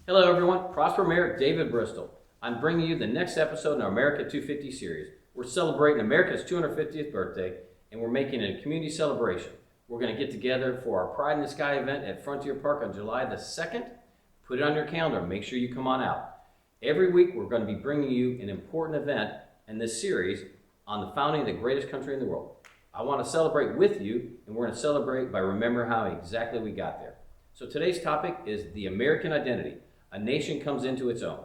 Hello everyone, Prosper Mayor David Bristol. I'm bringing you the next episode in our America 250 series. We're celebrating America's 250th birthday and we're making it a community celebration. We're going to get together for our Pride in the Sky event at Frontier Park on July the 2nd. Put it on your calendar, make sure you come on out. Every week we're going to be bringing you an important event in this series on the founding of the greatest country in the world. I want to celebrate with you, and we're going to celebrate by remembering how exactly we got there. So today's topic is the American identity. A nation comes into its own.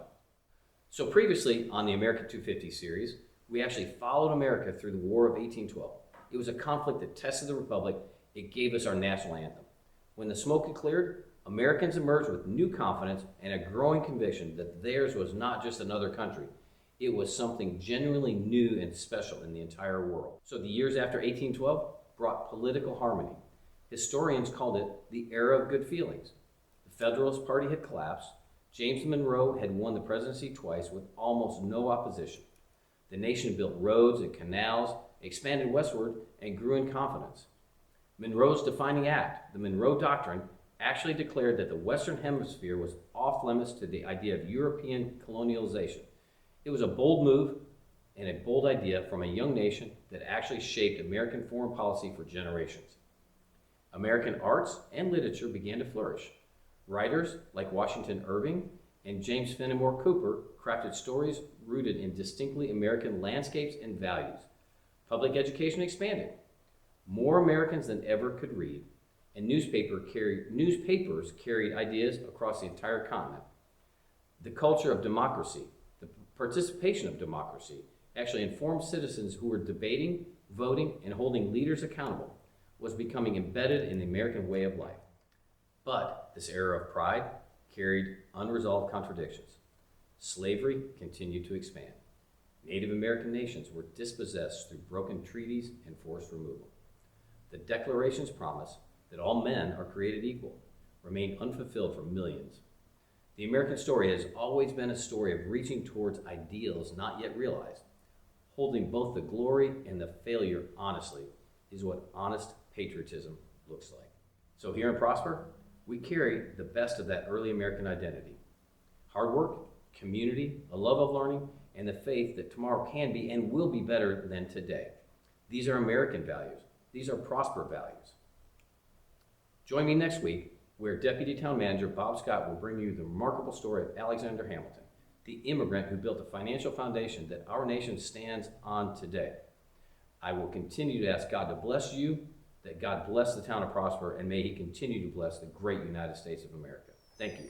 So previously on the America 250 series, we actually followed America through the War of 1812. It was a conflict that tested the Republic. It gave us our national anthem. When the smoke had cleared, Americans emerged with new confidence and a growing conviction that theirs was not just another country. It was something genuinely new and special in the entire world. So the years after 1812 brought political harmony. Historians called it the era of good feelings. The Federalist Party had collapsed. James Monroe had won the presidency twice with almost no opposition. The nation built roads and canals, expanded westward, and grew in confidence. Monroe's defining act, the Monroe Doctrine, actually declared that the Western Hemisphere was off limits to the idea of European colonization. It was a bold move and a bold idea from a young nation that actually shaped American foreign policy for generations. American arts and literature began to flourish. Writers like Washington Irving and James Fenimore Cooper crafted stories rooted in distinctly American landscapes and values. Public education expanded. More Americans than ever could read, and newspapers carried ideas across the entire continent. The culture of democracy, the participation of democracy, actually informed citizens who were debating, voting, and holding leaders accountable, was becoming embedded in the American way of life. But this era of pride carried unresolved contradictions. Slavery continued to expand. Native American nations were dispossessed through broken treaties and forced removal. The Declaration's promise that all men are created equal remained unfulfilled for millions. The American story has always been a story of reaching towards ideals not yet realized. Holding both the glory and the failure honestly is what honest patriotism looks like. So here in Prosper, we carry the best of that early American identity. Hard work, community, a love of learning, and the faith that tomorrow can be and will be better than today. These are American values. These are Prosper values. Join me next week where Deputy Town Manager Bob Scott will bring you the remarkable story of Alexander Hamilton, the immigrant who built the financial foundation that our nation stands on today. I will continue to ask God to bless you, that God bless the town of Prosper, and may He continue to bless the great United States of America. Thank you.